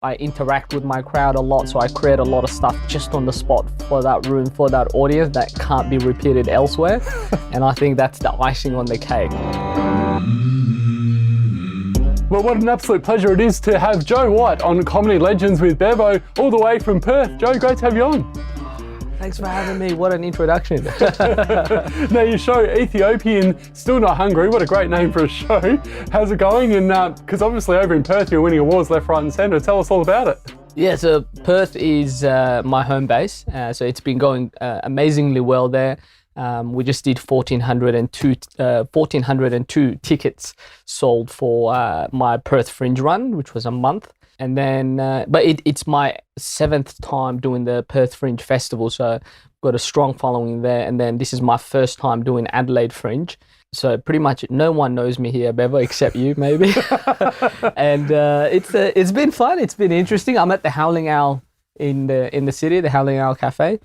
I interact with my crowd a lot, so I create a lot of stuff just on the spot for that room, for that audience that can't be repeated elsewhere. And I think that's the icing on the cake. Well, what an absolute pleasure it is to have Joe White on Comedy Legends with Bevo, all the way from Perth. Joe, great to have you on. Thanks for having me. What an introduction. Now, your show, Ethiopian Still Not Hungry, what a great name for a show. How's it going? And because obviously over in Perth, you're winning awards left, right and centre. Tell us all about it. Yeah, so Perth is my home base. So it's been going amazingly well there. We just did 1,402 tickets sold for my Perth Fringe run, which was a month. And then, but it's my 7th time doing the Perth Fringe Festival, so I've got a strong following there. And then this is my first time doing Adelaide Fringe. So pretty much no one knows me here, Bevo, except you, maybe. And it's been fun. It's been interesting. I'm at the Howling Owl in the city, the Howling Owl Cafe.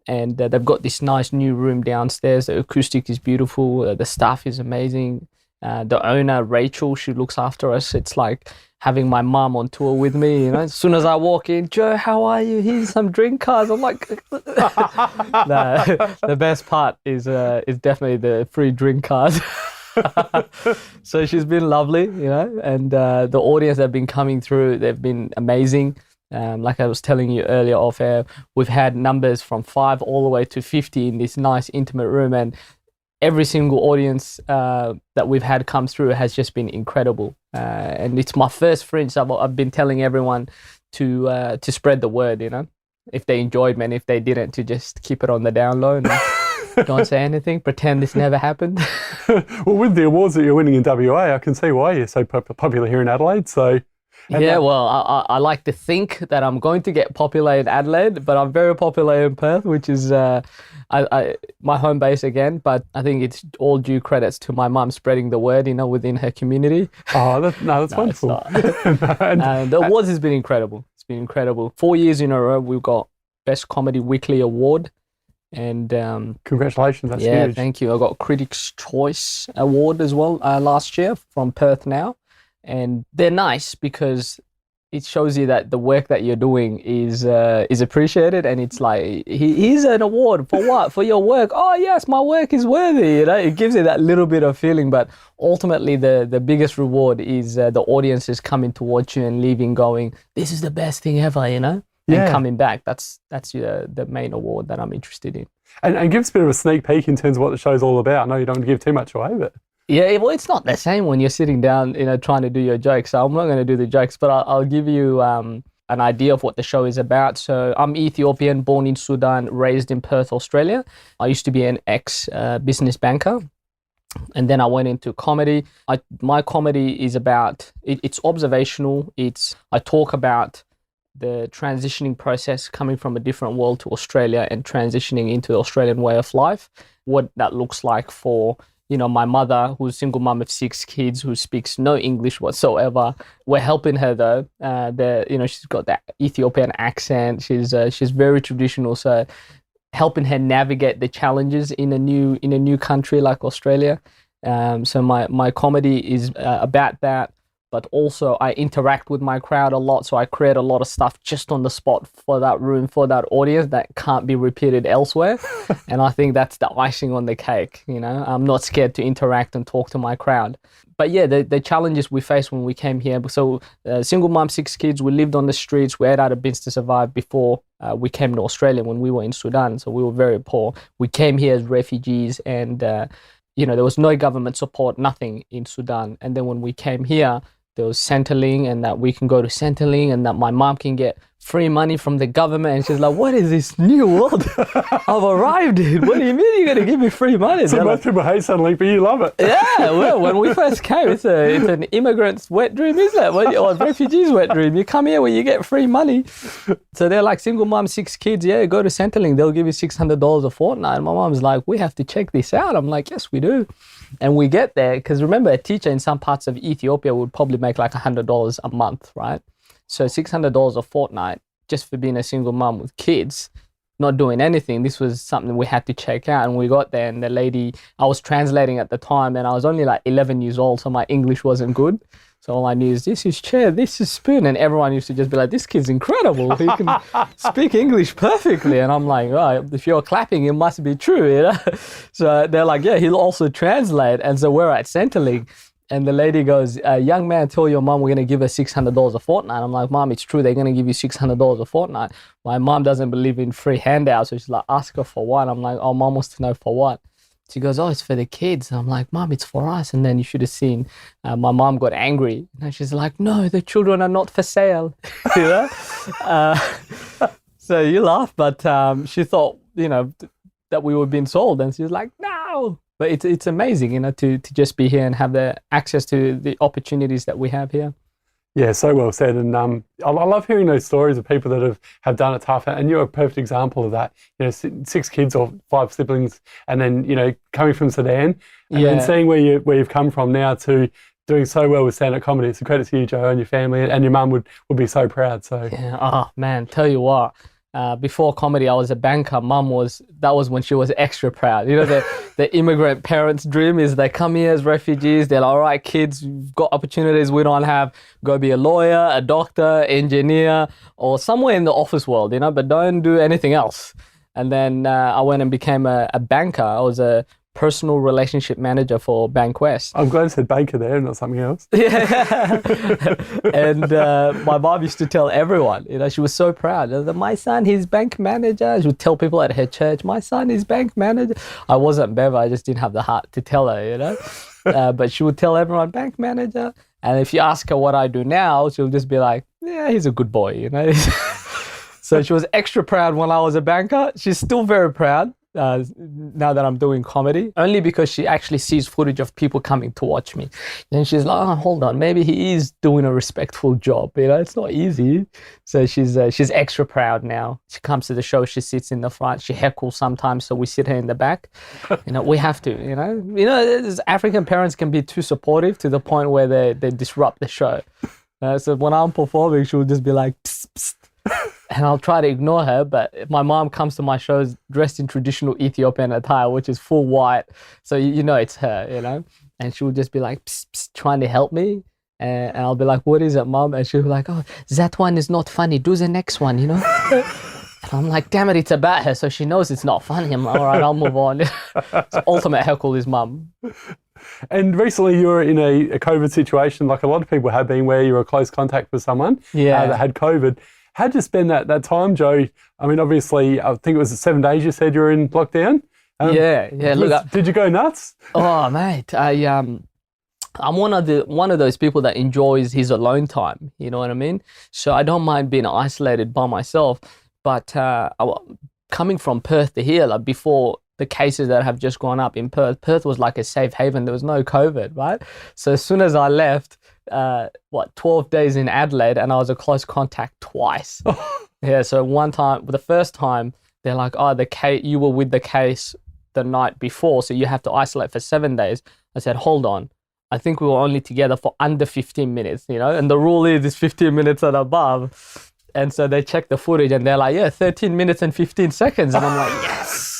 And they've got this nice new room downstairs. The acoustic is beautiful. The staff is amazing. The owner, Rachel, she looks after us. It's like having my mum on tour with me, you know. As soon as I walk in, Joe, how are you? Here's some drink cards. I'm like, the best part is definitely the free drink cards. So she's been lovely, you know, and the audience that have been coming through, they've been amazing. Like I was telling you earlier off air, we've had numbers from 5 all the way to 50 in this nice intimate room, and every single audience that we've had come through has just been incredible. And it's my first Fringe, so I've been telling everyone to spread the word, you know, if they enjoyed me, and if they didn't, to just keep it on the down low and don't say anything, pretend this never happened. Well, with the awards that you're winning in WA, I can see why you're so popular here in Adelaide. So. Yeah, well, I like to think that I'm going to get popular in Adelaide, but I'm very popular in Perth, which is my home base again. But I think it's all due credits to my mum spreading the word, you know, within her community. Oh, that's wonderful. And the awards has been incredible. It's been incredible. 4 years in a row, we've got Best Comedy Weekly Award. And congratulations, that's yeah, huge. Thank you. I got Critics' Choice Award as well last year from Perth Now. And they're nice because it shows you that the work that you're doing is appreciated, and it's like, here's an award for what? For your work. Oh yes, my work is worthy. You know, it gives you that little bit of feeling, but ultimately the biggest reward is the audiences coming towards you and leaving going, this is the best thing ever, you know, and coming back. That's the main award that I'm interested in. And give us a bit of a sneak peek in terms of what the show's all about. I know you don't want to give too much away, but. Yeah, well, it's not the same when you're sitting down, you know, trying to do your jokes. So I'm not going to do the jokes, but I'll give you an idea of what the show is about. So I'm Ethiopian, born in Sudan, raised in Perth, Australia. I used to be an ex-business banker, and then I went into comedy. My comedy is about, it's observational. I talk about the transitioning process, coming from a different world to Australia and transitioning into the Australian way of life, what that looks like for, you know, my mother, who's a single mom of 6 kids, who speaks no English whatsoever. We're helping her though. You know, she's got that Ethiopian accent. She's very traditional, so helping her navigate the challenges in a new country like Australia. So my comedy is about that. But also I interact with my crowd a lot, so I create a lot of stuff just on the spot for that room, for that audience that can't be repeated elsewhere. And I think that's the icing on the cake, you know. I'm not scared to interact and talk to my crowd. But yeah, the challenges we faced when we came here. So single mom, 6 kids, we lived on the streets, we ate out of bins to survive before we came to Australia when we were in Sudan. So we were very poor. We came here as refugees, and you know, there was no government support, nothing in Sudan. And then when we came here, there was Centrelink, and that we can go to Centrelink, and that my mom can get free money from the government. And she's like, what is this new world I've arrived in? What do you mean you're going to give me free money? So most people hate Centrelink, but you love it. Yeah, well, when we first came, it's an immigrant's wet dream, isn't it? Or a refugee's wet dream. You come here where you get free money. So they're like, single mom, 6 kids, yeah, go to Centrelink. They'll give you $600 a fortnight. And my mom's like, we have to check this out. I'm like, yes, we do. And we get there, because remember, a teacher in some parts of Ethiopia would probably make like $100 a month, right? So $600 a fortnight just for being a single mom with kids, not doing anything. This was something we had to check out. And we got there, and the lady, I was translating at the time, and I was only like 11 years old, so my English wasn't good. So all I knew is this is chair, this is spoon. And everyone used to just be like, this kid's incredible. He can speak English perfectly. And I'm like, right, if you're clapping, it must be true, you know? So they're like, yeah, he'll also translate. And so we're at Centrelink. And the lady goes, young man, tell your mom we're going to give her $600 a fortnight. I'm like, Mom, it's true. They're going to give you $600 a fortnight. My mom doesn't believe in free handouts. So she's like, ask her for what? I'm like, oh, Mom wants to know for what? She goes, oh, it's for the kids. And I'm like, Mom, it's for us. And then you should have seen my mom got angry. And she's like, no, the children are not for sale. You know? So you laugh, but she thought, you know, that we were being sold. And she's like, no. But it's amazing, you know, to just be here and have the access to the opportunities that we have here. Yeah, so well said. And I love hearing those stories of people that have done it tough. And you're a perfect example of that. You know, 6 kids or 5 siblings, and then, you know, coming from Sudan and then seeing where you've come from now to doing so well with stand-up comedy. It's a credit to you, Joe, and your family, and your mum would be so proud. So yeah, oh man, tell you what. Before comedy, I was a banker. That was when she was extra proud. You know, the immigrant parents' dream is they come here as refugees. They're like, all right, kids, you've got opportunities we don't have. Go be a lawyer, a doctor, engineer, or somewhere in the office world, you know, but don't do anything else. And then I went and became a banker. I was a personal relationship manager for Bank West. I'm glad you said banker there, not something else. Yeah. And my mom used to tell everyone, you know, she was so proud. My son, he's bank manager. She would tell people at her church, my son is bank manager. I wasn't Bevo, I just didn't have the heart to tell her, you know. But she would tell everyone, bank manager. And if you ask her what I do now, she'll just be like, yeah, he's a good boy, you know. So she was extra proud when I was a banker. She's still very proud. Now that I'm doing comedy, only because she actually sees footage of people coming to watch me. Then she's like, oh, hold on, maybe he is doing a respectful job. You know, it's not easy. So she's extra proud now. She comes to the show, she sits in the front, she heckles sometimes, so we sit her in the back. You know, we have to, you know, African parents can be too supportive to the point where they disrupt the show. So when I'm performing, she'll just be like, psst, psst. And I'll try to ignore her, but my mom comes to my shows dressed in traditional Ethiopian attire, which is full white. So you know it's her, you know? And she will just be like, psst, psst, trying to help me. And I'll be like, what is it, Mom? And she'll be like, oh, that one is not funny. Do the next one, you know? And I'm like, damn it, it's about her. So she knows it's not funny. I'm like, all right, I'll move on. So ultimate heckle is Mum. And recently you were in a COVID situation, like a lot of people have been, where you were close contact with someone that had COVID. How'd you spend that time, Joe? I mean, obviously, I think it was 7 days you said you were in lockdown. Yeah. Look, did you go nuts? Oh, mate, I'm one of those people that enjoys his alone time. You know what I mean? So I don't mind being isolated by myself. But coming from Perth to here, like before the cases that have just gone up in Perth was like a safe haven. There was no COVID, right? So as soon as I left, 12 days in Adelaide, and I was a close contact twice. Yeah, so the first time, they're like, oh, you were with the case the night before, so you have to isolate for 7 days. I said, hold on. I think we were only together for under 15 minutes, you know, and the rule is 15 minutes and above. And so they check the footage and they're like, yeah, 13 minutes and 15 seconds. And I'm like, yes.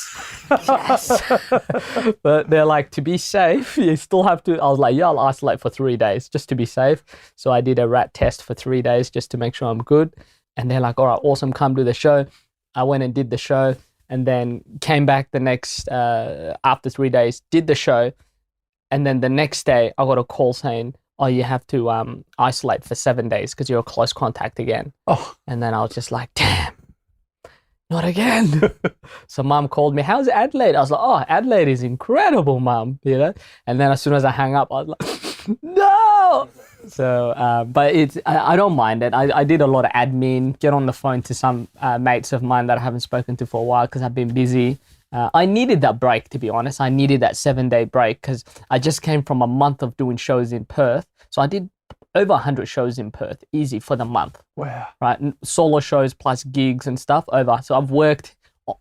But they're like, to be safe, you still have to. I was like, yeah, I'll isolate for 3 days just to be safe. So I did a rat test for 3 days just to make sure I'm good. And they're like, all right, awesome, come do the show. I went and did the show and then came back the next, after 3 days, did the show. And then the next day I got a call saying, oh, you have to isolate for 7 days because you're a close contact again. Oh. And then I was just like, damn. Not again. So Mum called me, how's Adelaide? I was like, oh, Adelaide is incredible, Mum, you know? And then as soon as I hung up, I was like, no. So, but I don't mind it. I did a lot of admin, get on the phone to some mates of mine that I haven't spoken to for a while because I've been busy. I needed that break, to be honest. I needed that 7-day break because I just came from a month of doing shows in Perth. So I did over 100 shows in Perth, easy for the month. Wow. Right, and solo shows plus gigs and stuff over. So I've worked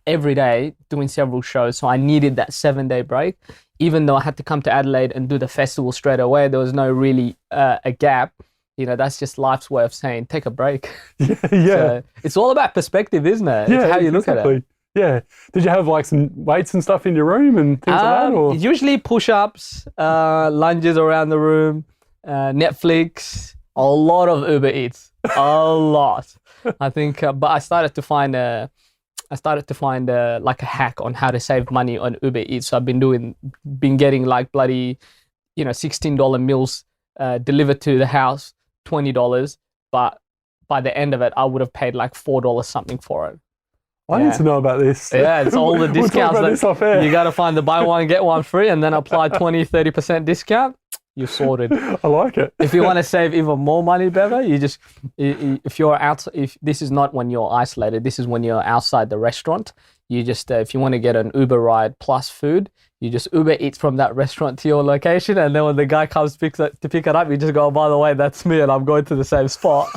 every day doing several shows. So I needed that 7-day break. Even though I had to come to Adelaide and do the festival straight away, there was no really a gap. You know, that's just life's way of saying, take a break. Yeah. So it's all about perspective, isn't it? Yeah, it's how you look at it. Yeah. Did you have like some weights and stuff in your room and things like that? Or? Usually push-ups, lunges around the room. Netflix, a lot of Uber Eats, a lot. I think, but I started to find like a hack on how to save money on Uber Eats. So I've been getting like bloody, $16 meals delivered to the house, $20, but by the end of it, I would have paid like $4 something for it. I need to know about this. Yeah, it's all the discounts. We'll talk about this off air. You got to find the buy one, get one free, and then apply 20-30% discount. You're sorted. I like it. If you want to save even more money, Bevo, if you're out, if this is not when you're isolated, this is when you're outside the restaurant. You just, if you want to get an Uber ride plus food, you just Uber Eats from that restaurant to your location, and then when the guy comes to pick it up, you just go, oh, by the way, that's me, and I'm going to the same spot.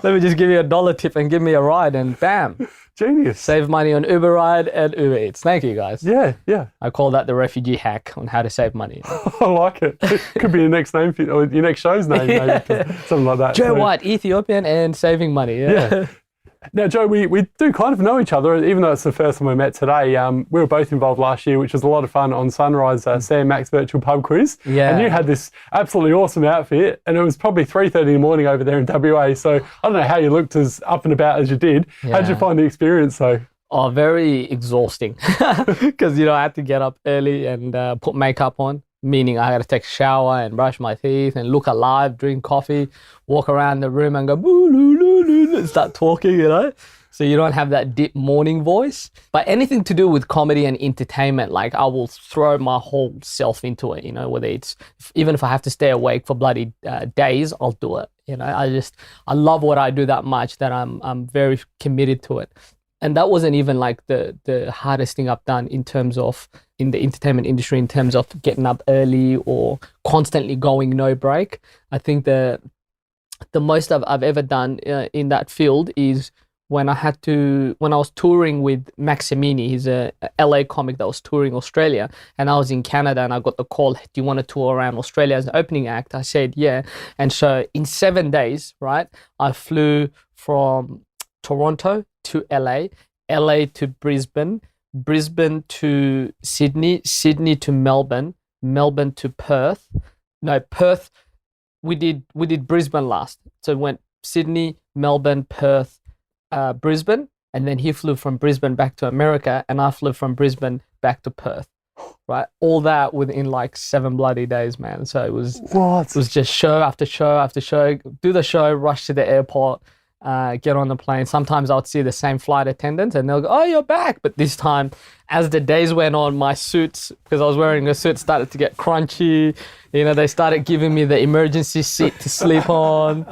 Let me just give you $1 tip and give me a ride, and bam. Genius. Save money on Uber Ride and Uber Eats. Thank you, guys. Yeah. I call that the refugee hack on how to save money. I like it. Could be your next name, or your next show's name, maybe, something like that. Joe White, Ethiopian and saving money. Yeah. Now, Joe, we do kind of know each other, even though it's the first time we met today. We were both involved last year, which was a lot of fun on Sunrise Sam Max Virtual Pub Quiz. Yeah. And you had this absolutely awesome outfit, and it was probably 3:30 in the morning over there in WA. So I don't know how you looked as up and about as you did. Yeah. How did you find the experience, though? Oh, very exhausting because, I had to get up early and put makeup on, meaning I had to take a shower and brush my teeth and look alive, drink coffee, walk around the room and go, boo, loo, loo, loo, and start talking, So you don't have that deep morning voice. But anything to do with comedy and entertainment, like I will throw my whole self into it, whether it's, even if I have to stay awake for bloody days, I'll do it. I love what I do that much that I'm very committed to it. And that wasn't even like the hardest thing I've done in terms of in the entertainment industry, in terms of getting up early or constantly going no break. I think the most I've ever done in that field is when I was touring with Maximini. He's a LA comic that was touring Australia, and I was in Canada, and I got the call, do you want to tour around Australia as an opening act? I said, yeah. And so in 7 days, right, I flew from Toronto to LA to Brisbane to Sydney to Melbourne to Perth. No, Perth, we did Brisbane last. So we went Sydney, Melbourne, Perth, Brisbane, and then he flew from Brisbane back to America, and I flew from Brisbane back to Perth. Right, all that within like 7 bloody days, man. So it was just show after show after show. Do the show, rush to the airport, get on the plane. Sometimes I would see the same flight attendants and they'll go, oh, you're back. But this time, as the days went on, my suits, because I was wearing a suit, started to get crunchy. They started giving me the emergency seat to sleep on.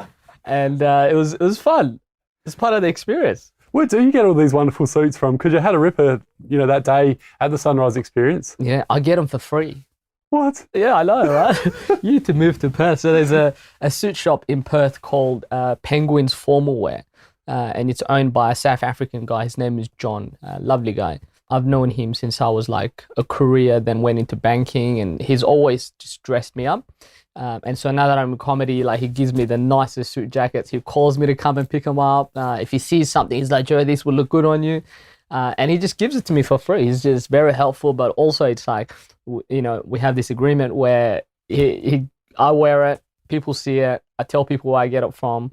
And it was fun. It's part of the experience. Where do you get all these wonderful suits from? Because you had a ripper, that day at the Sunrise experience. Yeah, I get them for free. What? Yeah, I know, right? You need to move to Perth. So there's a suit shop in Perth called Penguin's Formal Wear, and it's owned by a South African guy. His name is John, lovely guy. I've known him since I was like a career, then went into banking, and he's always just dressed me up. And so now that I'm in comedy, like he gives me the nicest suit jackets. He calls me to come and pick him up. If he sees something, he's like, Joe, this will look good on you. And he just gives it to me for free. He's just very helpful, but also it's like, we have this agreement where I wear it, people see it, I tell people where I get it from.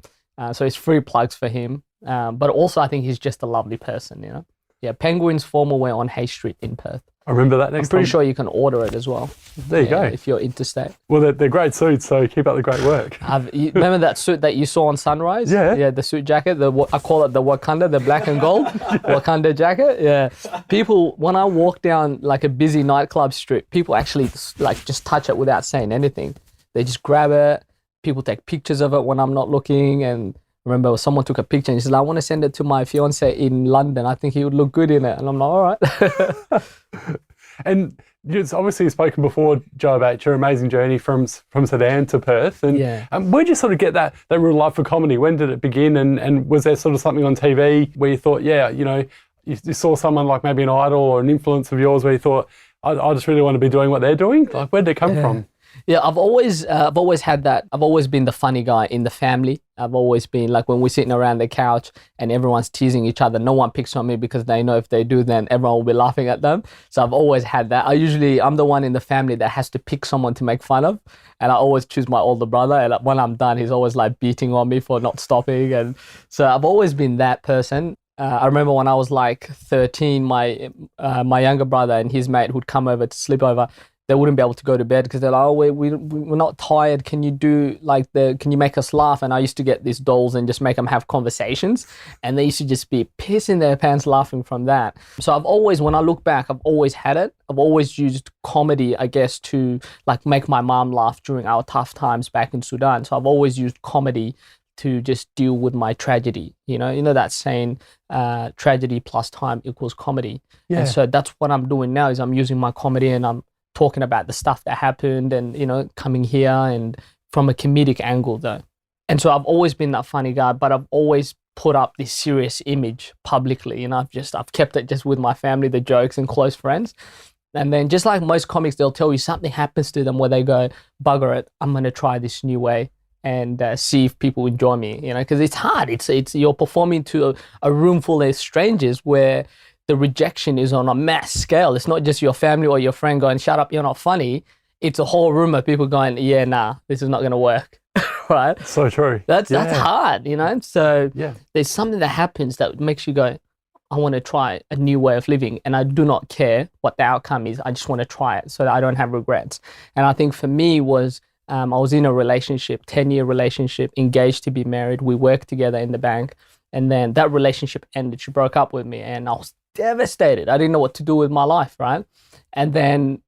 So it's free plugs for him. But also I think he's just a lovely person, Yeah, Penguin's Formal Wear on Hay Street in Perth. I remember that next time. I'm pretty sure you can order it as well. There you go. If you're interstate. Well, they're great suits, so keep up the great work. Remember that suit that you saw on Sunrise? Yeah. Yeah, the suit jacket. I call it the Wakanda, the black and gold Wakanda jacket. Yeah. People, when I walk down like a busy nightclub strip, people actually like just touch it without saying anything. They just grab it. People take pictures of it when I'm not looking. And I remember someone took a picture and he said, I want to send it to my fiance in London. I think he would look good in it. And I'm like, all right. And you've obviously spoken before, Joe, about your amazing journey from Sudan to Perth. And where did you sort of get that real love for comedy? When did it begin? And was there sort of something on TV where you thought, you saw someone like maybe an idol or an influence of yours where you thought, I just really want to be doing what they're doing? Like, where did it come from? Yeah, I've always had that. I've always been the funny guy in the family. I've always been like when we're sitting around the couch and everyone's teasing each other, no one picks on me because they know if they do, then everyone will be laughing at them. So I've always had that. I'm the one in the family that has to pick someone to make fun of, and I always choose my older brother. And when I'm done, he's always like beating on me for not stopping, and so I've always been that person. I remember when I was like 13, my younger brother and his mate would come over to sleep over. They wouldn't be able to go to bed because they're like, oh, we're not tired. Can you do like can you make us laugh? And I used to get these dolls and just make them have conversations. And they used to just be pissing their pants laughing from that. So when I look back, I've always had it. I've always used comedy, I guess, to like make my mom laugh during our tough times back in Sudan. So I've always used comedy to just deal with my tragedy. You know that saying, tragedy plus time equals comedy. Yeah. And so that's what I'm doing now is I'm using my comedy and I'm talking about the stuff that happened and, coming here and from a comedic angle though. And so I've always been that funny guy, but I've always put up this serious image publicly. I've kept it just with my family, the jokes and close friends. And then just like most comics, they'll tell you something happens to them where they go, bugger it, I'm going to try this new way and see if people enjoy me, because it's hard. It's you're performing to a room full of strangers where the rejection is on a mass scale. It's not just your family or your friend going, shut up, you're not funny. It's a whole room of people going, yeah, nah, this is not going to work. Right? So true. That's hard, So yeah. There's something that happens that makes you go, I want to try a new way of living. And I do not care what the outcome is. I just want to try it so that I don't have regrets. And I think for me was, I was in a relationship, 10-year relationship, engaged to be married. We worked together in the bank. And then that relationship ended. She broke up with me and I was devastated. I didn't know what to do with my life, right? And then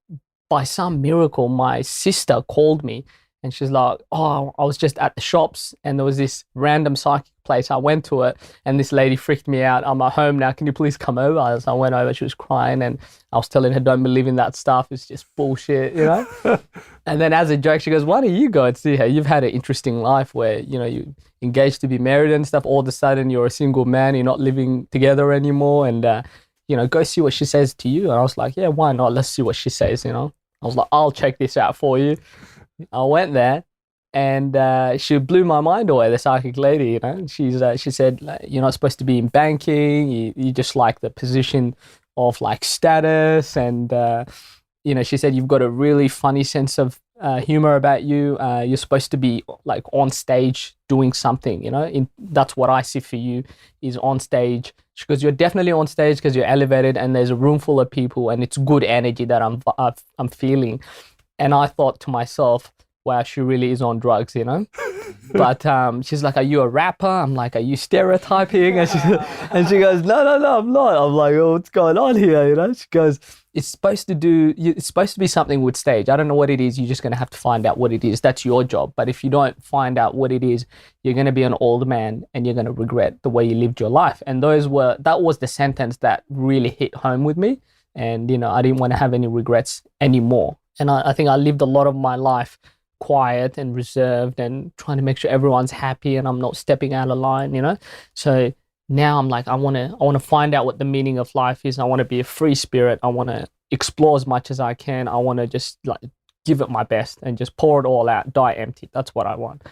by some miracle, my sister called me and she's like, oh, I was just at the shops and there was this random psychic place. I went to it and this lady freaked me out. I'm at home now. Can you please come over? So I went over. She was crying and I was telling her, don't believe in that stuff. It's just bullshit, And then as a joke, she goes, why don't you go and see her? You've had an interesting life where, you engaged to be married and stuff. All of a sudden, you're a single man. You're not living together anymore. And, go see what she says to you. And I was like, yeah, why not? Let's see what she says, I was like, I'll check this out for you. I went there and she blew my mind away, the psychic lady, She said, like, you're not supposed to be in banking. You just like the position of like status. And, she said, you've got a really funny sense of humor about you. You're supposed to be like on stage doing something, that's what I see for you is on stage. She goes, you're definitely on stage because you're elevated and there's a room full of people and it's good energy that I'm feeling. And I thought to myself, wow, she really is on drugs, But she's like, are you a rapper? I'm like, are you stereotyping? And she goes, no, I'm not. I'm like, oh, what's going on here? She goes, it's supposed to be something with stage. I don't know what it is. You're just going to have to find out what it is. That's your job. But if you don't find out what it is, you're going to be an old man and you're going to regret the way you lived your life. And that was the sentence that really hit home with me. And, I didn't want to have any regrets anymore. And I think I lived a lot of my life quiet and reserved and trying to make sure everyone's happy and I'm not stepping out of line, So now I'm like, I want to find out what the meaning of life is. I want to be a free spirit. I want to explore as much as I can. I want to just like give it my best and just pour it all out, die empty. That's what I want.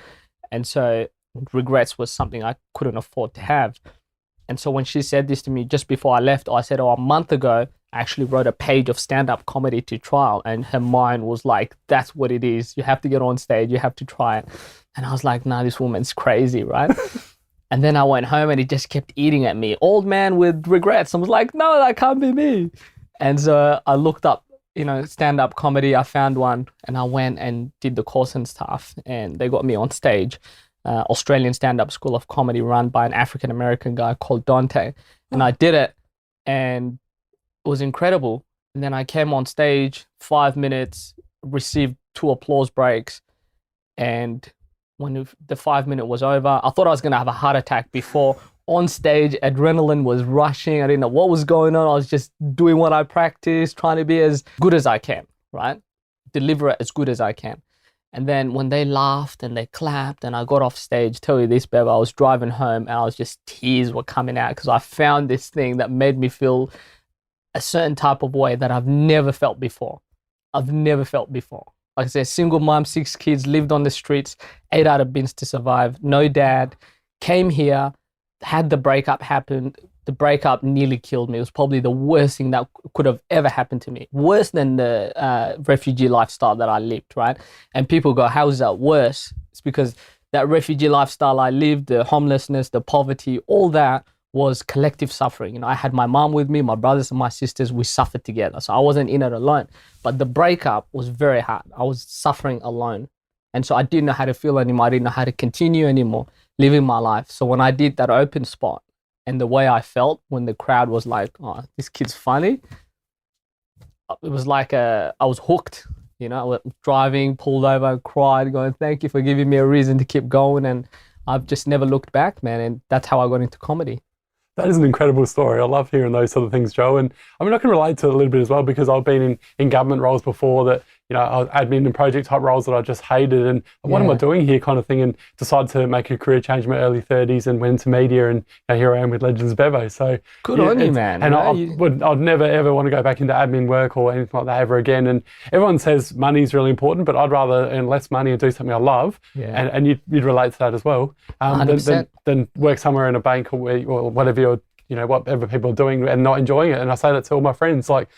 And so regrets was something I couldn't afford to have. And so when she said this to me just before I left, I said, a month ago, I actually wrote a page of stand-up comedy to trial. And her mind was like, that's what it is. You have to get on stage. You have to try it. And I was like, nah, this woman's crazy, right? And then I went home and it just kept eating at me. Old man with regrets. I was like, no, that can't be me. And so I looked up, stand-up comedy. I found one and I went and did the course and stuff. And they got me on stage. Australian stand-up school of comedy run by an African-American guy called Dante. And I did it and it was incredible. And then I came on stage, 5 minutes, received 2 applause breaks. And when the 5 minute was over, I thought I was going to have a heart attack before. On stage, adrenaline was rushing. I didn't know what was going on. I was just doing what I practiced, trying to be as good as I can, right? Deliver it as good as I can. And then when they laughed and they clapped and I got off stage, tell you this, Bevo, I was driving home and tears were coming out because I found this thing that made me feel a certain type of way that I've never felt before. Like I said, single mom, 6 kids, lived on the streets, ate out of bins to survive. No dad. Came here, had the breakup happen. The breakup nearly killed me. It was probably the worst thing that could have ever happened to me. Worse than the refugee lifestyle that I lived, right? And people go, how is that worse? It's because that refugee lifestyle I lived, the homelessness, the poverty, all that was collective suffering. You know, I had my mom with me, my brothers and my sisters, we suffered together. So I wasn't in it alone. But the breakup was very hard. I was suffering alone. And so I didn't know how to feel anymore. I didn't know how to continue anymore living my life. So when I did that open spot, and the way I felt when the crowd was like, oh, this kid's funny, it was like I was hooked. You know, I was driving, pulled over, cried, going, thank you for giving me a reason to keep going. And I've just never looked back, man. And that's how I got into comedy. That is an incredible story. I love hearing those sort of things, Joe. And I mean, I can relate to it a little bit as well, because I've been in government roles before that, you know, I was admin and project type roles that I just hated. And what am I doing here kind of thing? And decided to make a career change in my early 30s and went into media. And you know, here I am with Legends Bevo. So good on you, man. And I'd never, ever want to go back into admin work or anything like that ever again. And everyone says money is really important, but I'd rather earn less money and do something I love. Yeah. And you'd relate to that as well. 100%. Than work somewhere in a bank or whatever you're, you know, whatever people are doing and not enjoying it. And I say that to all my friends, like,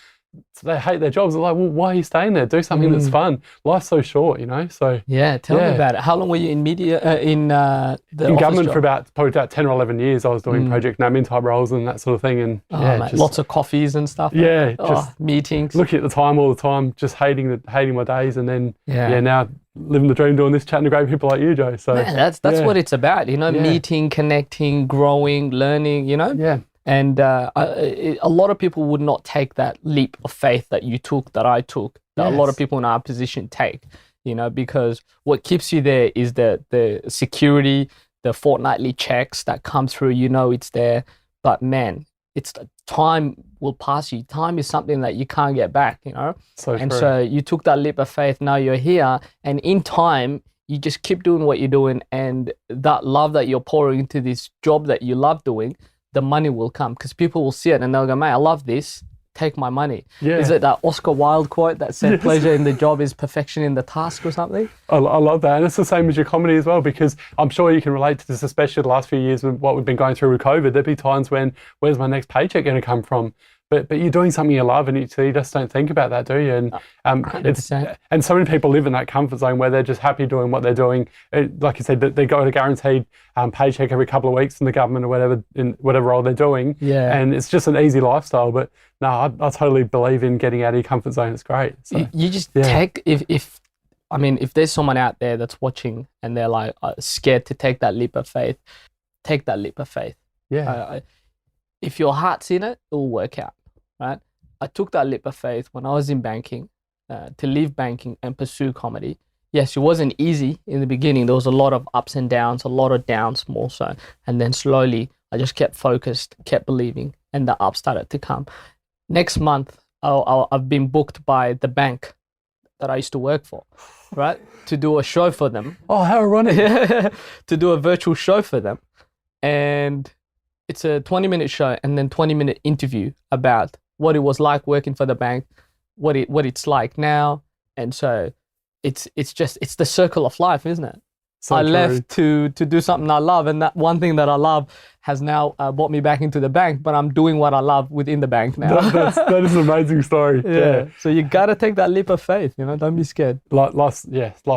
they hate their jobs. They're like, well, why are you staying there? Do something that's fun. Life's so short, you know? So yeah, tell me about it. How long were you in media, in government job? For probably about 10 or 11 years. I was doing project and admin type roles and that sort of thing. And lots of coffees and stuff. Yeah. Just meetings. Looking at the time all the time, just hating my days. And then, now living the dream doing this, chatting to great people like you, Joe. So man, that's what it's about, you know, meeting, connecting, growing, learning, you know? Yeah. And a lot of people would not take that leap of faith that you took, that I took, that a lot of people in our position take, you know, because what keeps you there is the security, the fortnightly checks that come through, you know, it's there. But man, it's time will pass you. Time is something that you can't get back, you know. So you took that leap of faith. Now you're here, and in time, you just keep doing what you're doing, and that love that you're pouring into this job that you love doing, the money will come, because people will see it and they'll go, mate, I love this, take my money. Yeah. Is it that Oscar Wilde quote that said, pleasure in the job is perfection in the task or something? I love that. And it's the same as your comedy as well, because I'm sure you can relate to this, especially the last few years with what we've been going through with COVID. There'd be times when, where's my next paycheck going to come from? But you're doing something you love, and you just don't think about that, do you? And and so many people live in that comfort zone where they're just happy doing what they're doing. Like you said, they got a guaranteed paycheck every couple of weeks in the government or whatever, in whatever role they're doing. Yeah. And it's just an easy lifestyle. But no, I totally believe in getting out of your comfort zone. It's great. So, you just take if there's someone out there that's watching and they're like scared to take that leap of faith, take that leap of faith. Yeah. If your heart's in it, it will work out, right? I took that leap of faith when I was in banking, to leave banking and pursue comedy. Yes, it wasn't easy in the beginning. There was a lot of ups and downs, a lot of downs more so. And then slowly, I just kept focused, kept believing, and the ups started to come. Next month, I've been booked by the bank that I used to work for, right? To do a show for them. Oh, how ironic. To do a virtual show for them. And it's a 20-minute show and then 20-minute interview about what it was like working for the bank, what it's like now. And so it's the circle of life, isn't it? So I left to do something I love, and that one thing that I love has now brought me back into the bank, but I'm doing what I love within the bank now. That is an amazing story. Yeah. So you got to take that leap of faith, you know, don't be scared. Life's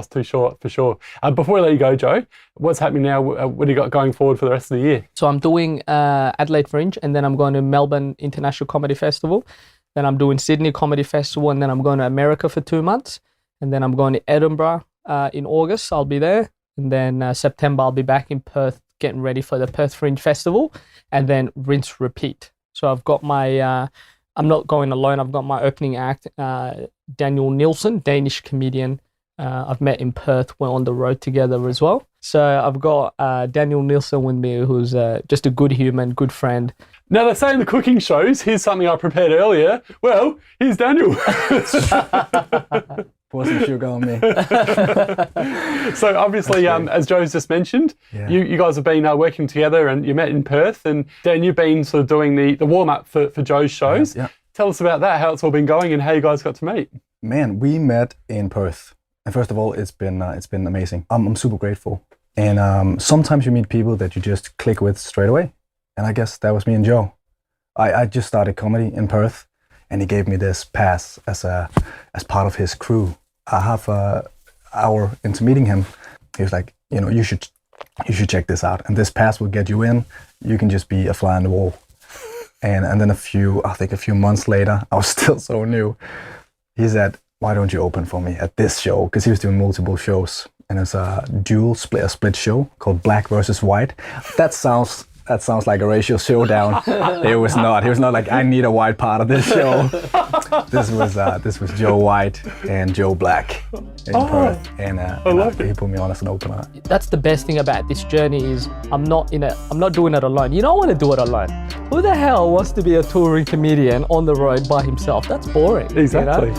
too short, for sure. Before we let you go, Joe, what's happening now? What do you got going forward for the rest of the year? So I'm doing Adelaide Fringe, and then I'm going to Melbourne International Comedy Festival. Then I'm doing Sydney Comedy Festival, and then I'm going to America for 2 months. And then I'm going to Edinburgh in August. I'll be there. And then September, I'll be back in Perth, getting ready for the Perth Fringe Festival, and then rinse, repeat. So I've got my, I'm not going alone. I've got my opening act, Daniel Nielsen, Danish comedian. I've met in Perth. We're on the road together as well. So I've got Daniel Nielsen with me, who's just a good human, good friend. Now, they're saying the cooking shows. Here's something I prepared earlier. Well, here's Daniel. Pour some sugar on me. So obviously, as Joe's just mentioned, you guys have been working together, and you met in Perth. And Dan, you've been sort of doing the warm-up for Joe's shows. Yeah. Tell us about that, how it's all been going and how you guys got to meet. Man, we met in Perth. And first of all, it's been amazing. I'm super grateful. And sometimes you meet people that you just click with straight away. And I guess that was me and Joe. I just started comedy in Perth, and he gave me this pass as part of his crew. A half hour into meeting him, he was like, you should check this out. And this pass will get you in. You can just be a fly on the wall. And then a few months later, I was still so new. He said, why don't you open for me at this show? Because he was doing multiple shows. And it's a split show called Black versus White. That sounds like a racial showdown. It was not. He was not like, I need a white part of this show. This was Joe White and Joe Black in Perth, and he put me on as an opener. That's the best thing about this journey is I'm not doing it alone. You don't want to do it alone. Who the hell wants to be a touring comedian on the road by himself? That's boring. Exactly.